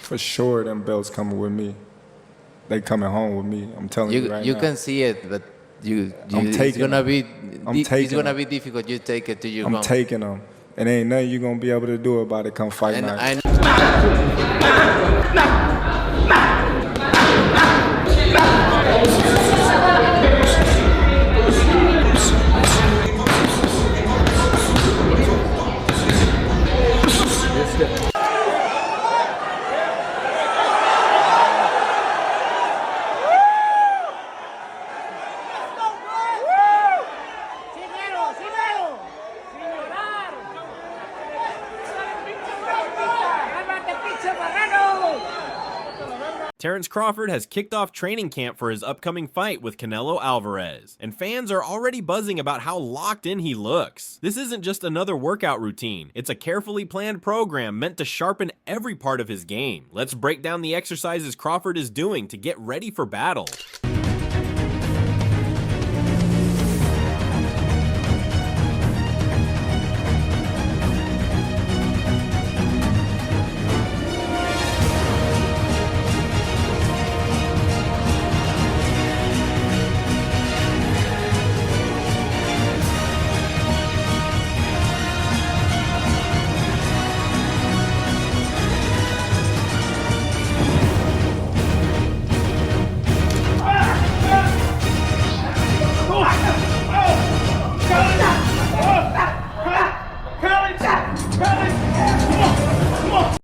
For sure, them belts coming with me. They coming home with me. I'm telling you right now. You can see it, but it's gonna be difficult. You take it to your home. I'm taking them. And ain't nothing you gonna be able to do about it come fight night. Terence Crawford has kicked off training camp for his upcoming fight with Canelo Alvarez, and fans are already buzzing about how locked in he looks. This isn't just another workout routine, it's a carefully planned program meant to sharpen every part of his game. Let's break down the exercises Crawford is doing to get ready for battle.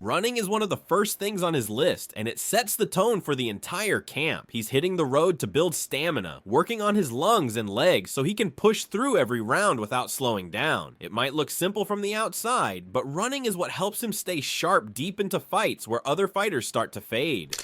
Running is one of the first things on his list, and it sets the tone for the entire camp. He's hitting the road to build stamina, working on his lungs and legs so he can push through every round without slowing down. It might look simple from the outside, but running is what helps him stay sharp deep into fights where other fighters start to fade.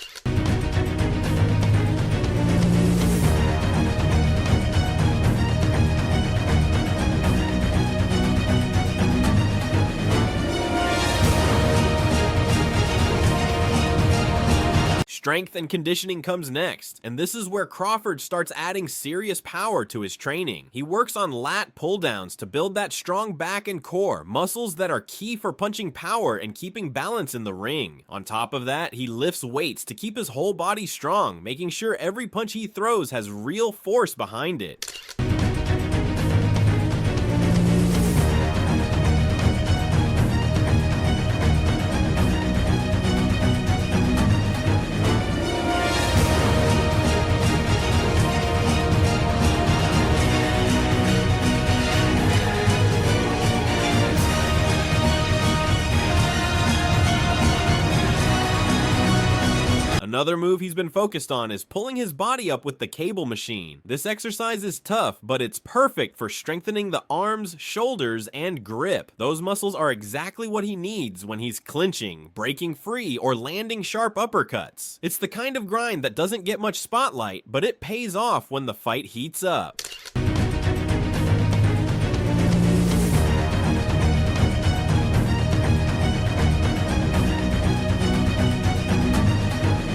Strength and conditioning comes next, and this is where Crawford starts adding serious power to his training. He works on lat pull-downs to build that strong back and core, muscles that are key for punching power and keeping balance in the ring. On top of that, he lifts weights to keep his whole body strong, making sure every punch he throws has real force behind it. Another move he's been focused on is pulling his body up with the cable machine. This exercise is tough, but it's perfect for strengthening the arms, shoulders, and grip. Those muscles are exactly what he needs when he's clinching, breaking free, or landing sharp uppercuts. It's the kind of grind that doesn't get much spotlight, but it pays off when the fight heats up.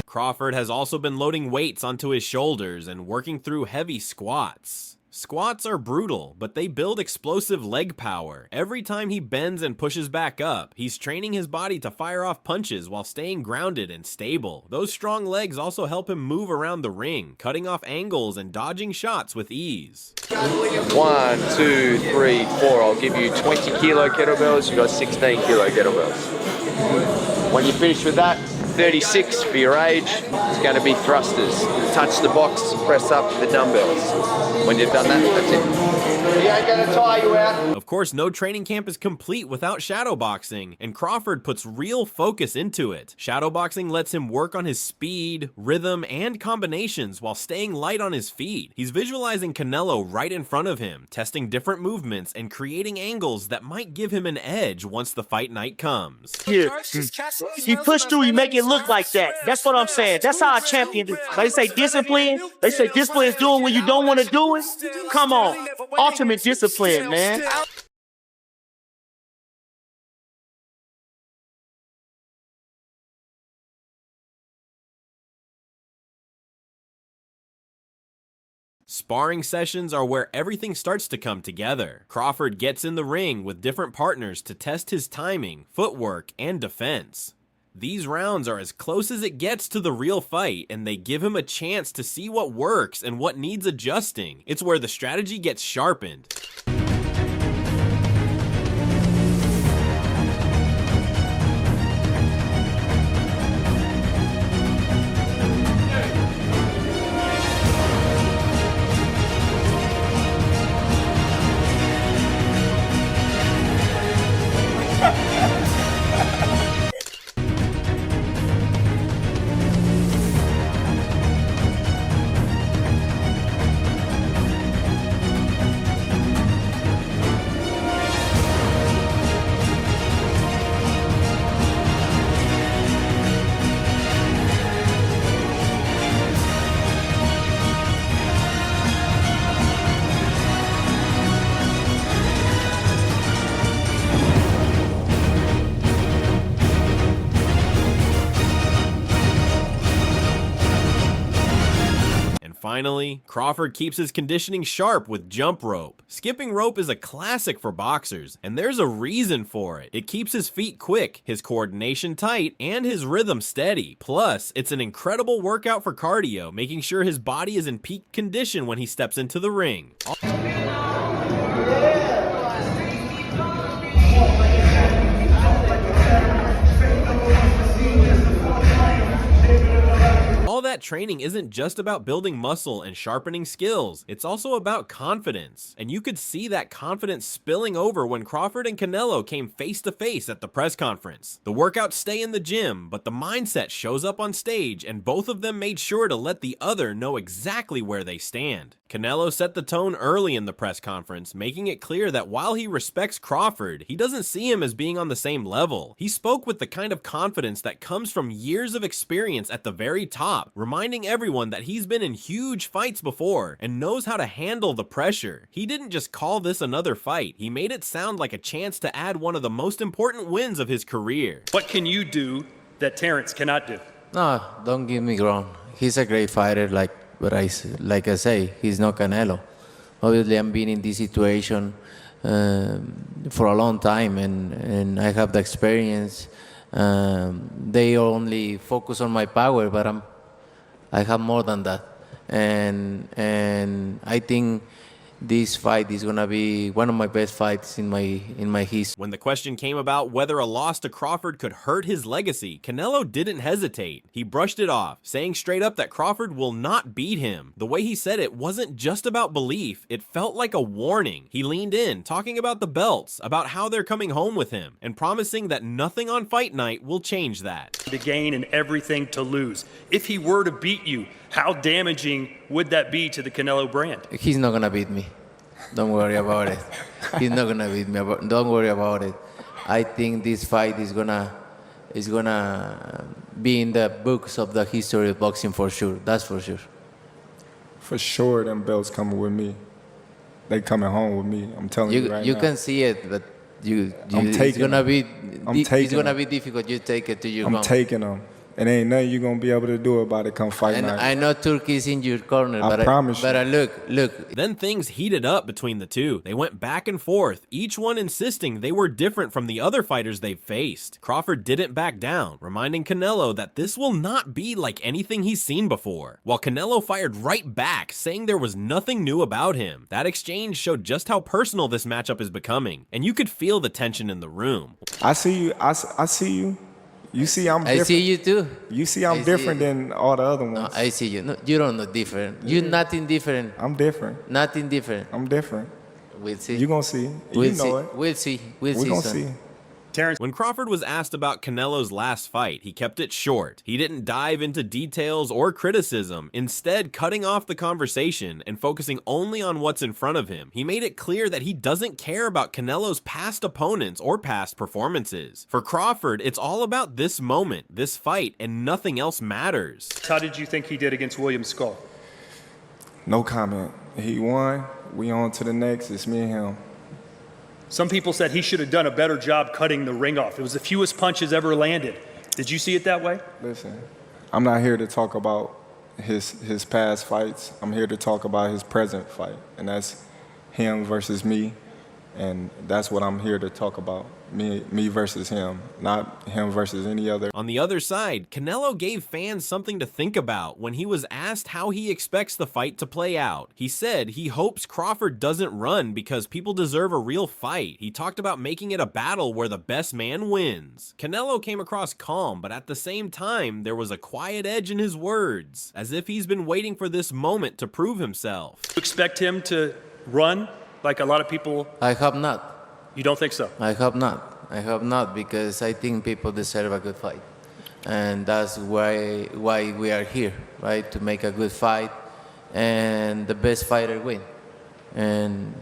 Crawford has also been loading weights onto his shoulders and working through heavy squats. Squats are brutal, but they build explosive leg power. Every time he bends and pushes back up, he's training his body to fire off punches while staying grounded and stable. Those strong legs also help him move around the ring, cutting off angles and dodging shots with ease. 1, 2, 3, 4. I'll give you 20 kilo kettlebells. You got 16 kilo kettlebells. When you finish with that, 36 for your age, it's going to be thrusters. Touch the box, press up the dumbbells. When you've done that, that's it. He ain't gonna tire you out. Of course, no training camp is complete without shadowboxing, and Crawford puts real focus into it. Shadowboxing lets him work on his speed, rhythm, and combinations while staying light on his feet. He's visualizing Canelo right in front of him, testing different movements and creating angles that might give him an edge once the fight night comes. Here, you push through, you make it look like that. That's what I'm saying. That's how a champion do. They say discipline. They say discipline is doing when you don't want to do it. Come on. Ultimate discipline, man. Sparring sessions are where everything starts to come together. Crawford gets in the ring with different partners to test his timing, footwork, and defense. These rounds are as close as it gets to the real fight, and they give him a chance to see what works and what needs adjusting. It's where the strategy gets sharpened. Finally, Crawford keeps his conditioning sharp with jump rope. Skipping rope is a classic for boxers, and there's a reason for it. It keeps his feet quick, his coordination tight, and his rhythm steady. Plus, it's an incredible workout for cardio, making sure his body is in peak condition when he steps into the ring. All that training isn't just about building muscle and sharpening skills, it's also about confidence. And you could see that confidence spilling over when Crawford and Canelo came face to face at the press conference. The workouts stay in the gym, but the mindset shows up on stage, and both of them made sure to let the other know exactly where they stand. Canelo set the tone early in the press conference, making it clear that while he respects Crawford, he doesn't see him as being on the same level. He spoke with the kind of confidence that comes from years of experience at the very top, reminding everyone that he's been in huge fights before and knows how to handle the pressure. He didn't just call this another fight, he made it sound like a chance to add one of the most important wins of his career. What can you do that Terence cannot do? No, don't get me wrong. He's a great fighter, like I say, he's not Canelo. Obviously, I'm been in this situation for a long time, and I have the experience. They only focus on my power, but I have more than that, and I think this fight is gonna be one of my best fights in my history. When the question came about whether a loss to Crawford could hurt his legacy, Canelo didn't hesitate. He brushed it off, saying straight up that Crawford will not beat him. The way he said it wasn't just about belief, it felt like a warning. He leaned in, talking about the belts, about how they're coming home with him, and promising that nothing on fight night will change that. To gain and everything to lose. If he were to beat you, how damaging would that be to the Canelo brand? He's not gonna beat me. Don't worry about it. He's not gonna beat me. Don't worry about it. I think this fight is gonna be in the books of the history of boxing for sure. That's for sure. For sure, them belts coming with me. They coming home with me. I'm telling you right now. You can see it, but it's gonna be difficult. You take it to your home. I'm taking them. And ain't nothing you gonna be able to do about it come fight night. I know Turkey's in your corner, I promise you. But look. Then things heated up between the two. They went back and forth, each one insisting they were different from the other fighters they've faced. Crawford didn't back down, reminding Canelo that this will not be like anything he's seen before, while Canelo fired right back, saying there was nothing new about him. That exchange showed just how personal this matchup is becoming, and you could feel the tension in the room. I see you. I see you. You see I'm different. I see you too. You see I'm different than all the other ones. No, I see you. No, you don't know different. You're nothing different. I'm different. Nothing different. I'm different. We'll see. You're going to see. We'll You know see. it. We'll see. We'll We're see. going to son. see. Terence, When Crawford was asked about Canelo's last fight, he kept it short. He didn't dive into details or criticism, instead cutting off the conversation and focusing only on what's in front of him. He made it clear that he doesn't care about Canelo's past opponents or past performances. For Crawford, it's all about this moment, this fight, and nothing else matters. how did you think he did against William Skull? No comment. He won. We on to the next. It's me and him. Some people said he should have done a better job cutting the ring off. It was the fewest punches ever landed. Did you see it that way? Listen, I'm not here to talk about his past fights. I'm here to talk about his present fight, and that's him versus me, and that's what I'm here to talk about. Me versus him, not him versus any other. On the other side, Canelo gave fans something to think about when he was asked how he expects the fight to play out. He said he hopes Crawford doesn't run because people deserve a real fight. He talked about making it a battle where the best man wins. Canelo came across calm, but at the same time, there was a quiet edge in his words, as if he's been waiting for this moment to prove himself. You expect him to run like a lot of people? I hope not. You don't think so? I hope not. I hope not, because I think people deserve a good fight. And that's why we are here, right? To make a good fight and the best fighter win. And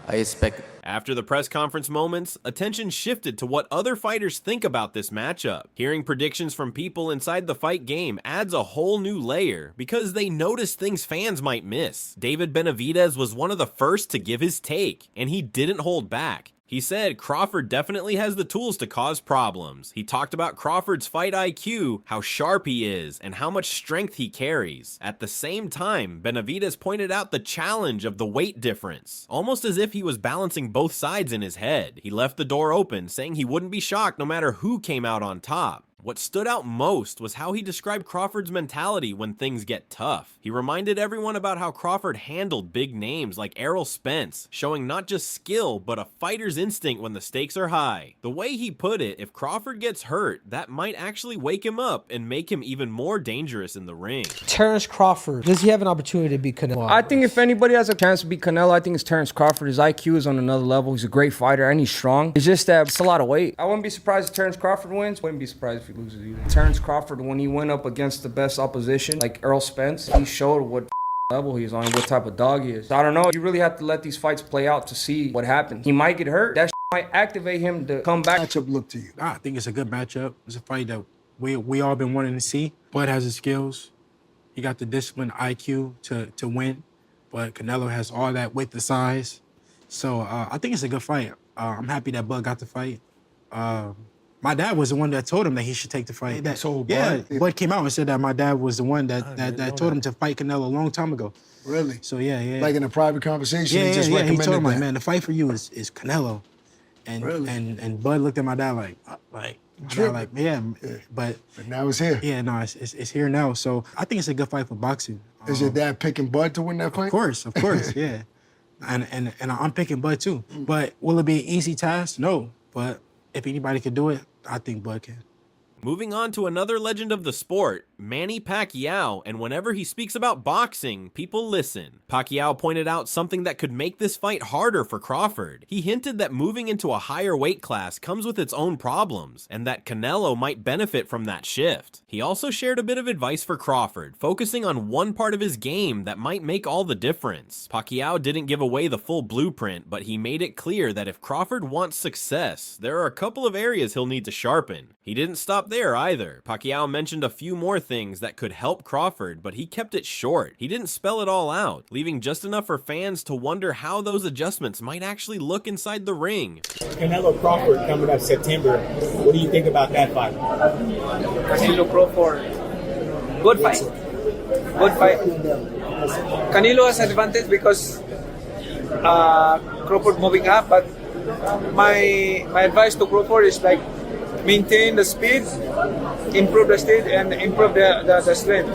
I expect. After the press conference moments, attention shifted to what other fighters think about this matchup. Hearing predictions from people inside the fight game adds a whole new layer because they notice things fans might miss. David Benavidez was one of the first to give his take, and he didn't hold back. He said Crawford definitely has the tools to cause problems. He talked about Crawford's fight IQ, how sharp he is, and how much strength he carries. At the same time, Benavidez pointed out the challenge of the weight difference, almost as if he was balancing both sides in his head. He left the door open, saying he wouldn't be shocked no matter who came out on top. What stood out most was how he described Crawford's mentality when things get tough. He reminded everyone about how Crawford handled big names like Errol Spence, showing not just skill, but a fighter's instinct when the stakes are high. The way he put it, if Crawford gets hurt, that might actually wake him up and make him even more dangerous in the ring. Terence Crawford, does he have an opportunity to beat Canelo? I think if anybody has a chance to beat Canelo, I think it's Terence Crawford. His IQ is on another level. He's a great fighter and he's strong. It's just that it's a lot of weight. I wouldn't be surprised if Terence Crawford wins. Wouldn't be surprised if he loses either. Terence Crawford, when he went up against the best opposition, like Errol Spence, he showed what level he's on, what type of dog he is. So I don't know. You really have to let these fights play out to see what happens. He might get hurt. That might activate him to come back. Matchup look to you? I think it's a good matchup. It's a fight that we all been wanting to see. Bud has the skills. He got the discipline, IQ to win. But Canelo has all that with the size. So I think it's a good fight. I'm happy that Bud got the fight. My dad was the one that told him that he should take the fight. That's old Bud. Bud. Bud came out and said that my dad was the one that told him to fight Canelo a long time ago. Really? So yeah. Like in a private conversation, Yeah, he just he recommended told him, like, that. man, the fight for you is Canelo. And Really? and Bud looked at my dad like, my dad like, yeah, but now it's here. Yeah, no, it's here now. So I think it's a good fight for boxing. Is your dad picking Bud to win that fight? Of course, yeah. And I'm picking Bud too. But will it be an easy task? No. But if anybody could do it, I think Bud can. Moving on to another legend of the sport, Manny Pacquiao, and whenever he speaks about boxing, people listen. Pacquiao pointed out something that could make this fight harder for Crawford. He hinted that moving into a higher weight class comes with its own problems, and that Canelo might benefit from that shift. He also shared a bit of advice for Crawford, focusing on one part of his game that might make all the difference. Pacquiao didn't give away the full blueprint, but he made it clear that if Crawford wants success, there are a couple of areas he'll need to sharpen. He didn't stop there either. Pacquiao mentioned a few more things that could help Crawford, but he kept it short. He didn't spell it all out, leaving just enough for fans to wonder how those adjustments might actually look inside the ring. Canelo Crawford coming up September. What do you think about that fight? Canelo Crawford. Good fight. Good fight. Canelo has advantage because Crawford moving up, but my advice to Crawford is like maintain the speed, improve the speed, and improve the strength.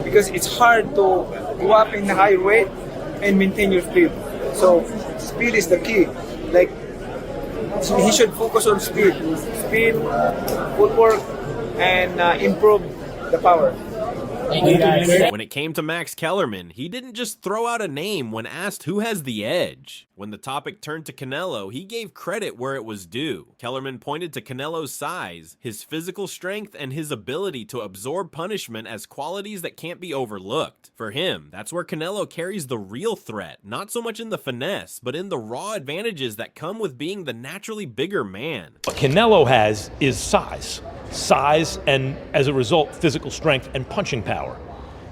Because it's hard to go up in high weight and maintain your speed. So speed is the key. Like he should focus on speed, footwork, and improve the power. When it came to Max Kellerman, he didn't just throw out a name when asked who has the edge. When the topic turned to Canelo, he gave credit where it was due. Kellerman pointed to Canelo's size, his physical strength, and his ability to absorb punishment as qualities that can't be overlooked. For him, that's where Canelo carries the real threat, not so much in the finesse, but in the raw advantages that come with being the naturally bigger man. What Canelo has is size. Size and, as a result, physical strength and punching power.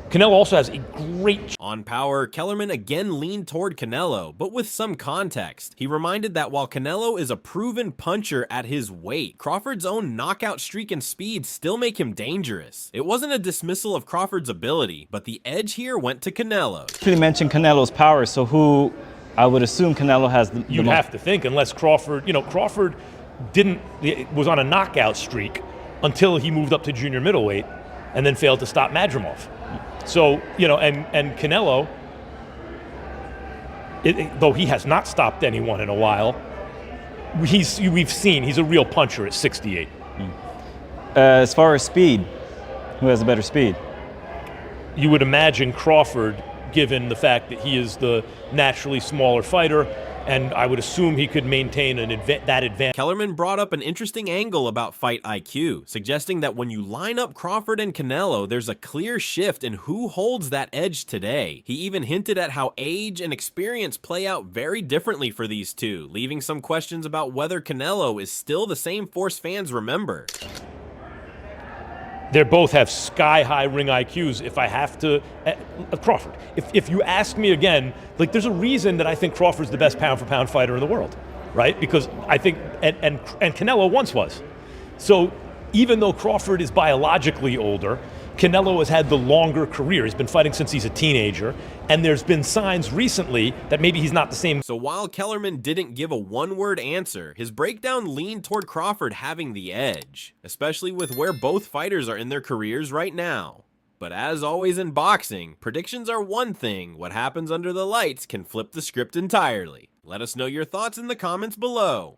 Canelo also has a great... On power, Kellerman again leaned toward Canelo, but with some context. He reminded that while Canelo is a proven puncher at his weight, Crawford's own knockout streak and speed still make him dangerous. It wasn't a dismissal of Crawford's ability, but the edge here went to Canelo. You mentioned Canelo's power, so who, I would assume Canelo has the You'd have to think, unless Crawford, Crawford was on a knockout streak until he moved up to junior middleweight and then failed to stop Madrimov. So, and Canelo, though he has not stopped anyone in a while, we've seen he's a real puncher at 68. As far as speed, who has a better speed? You would imagine Crawford, given the fact that he is the naturally smaller fighter, and I would assume he could maintain that advantage. Kellerman brought up an interesting angle about fight IQ, suggesting that when you line up Crawford and Canelo, there's a clear shift in who holds that edge today. He even hinted at how age and experience play out very differently for these two, leaving some questions about whether Canelo is still the same force fans remember. They both have sky-high ring IQs. If I have to, Crawford. If you ask me again, there's a reason that I think Crawford's the best pound-for-pound fighter in the world, right? Because I think, and Canelo once was. So even though Crawford is biologically older, Canelo has had the longer career. He's been fighting since he's a teenager, and there's been signs recently that maybe he's not the same. So while Kellerman didn't give a one-word answer, his breakdown leaned toward Crawford having the edge, especially with where both fighters are in their careers right now. But as always in boxing, predictions are one thing. What happens under the lights can flip the script entirely. Let us know your thoughts in the comments below.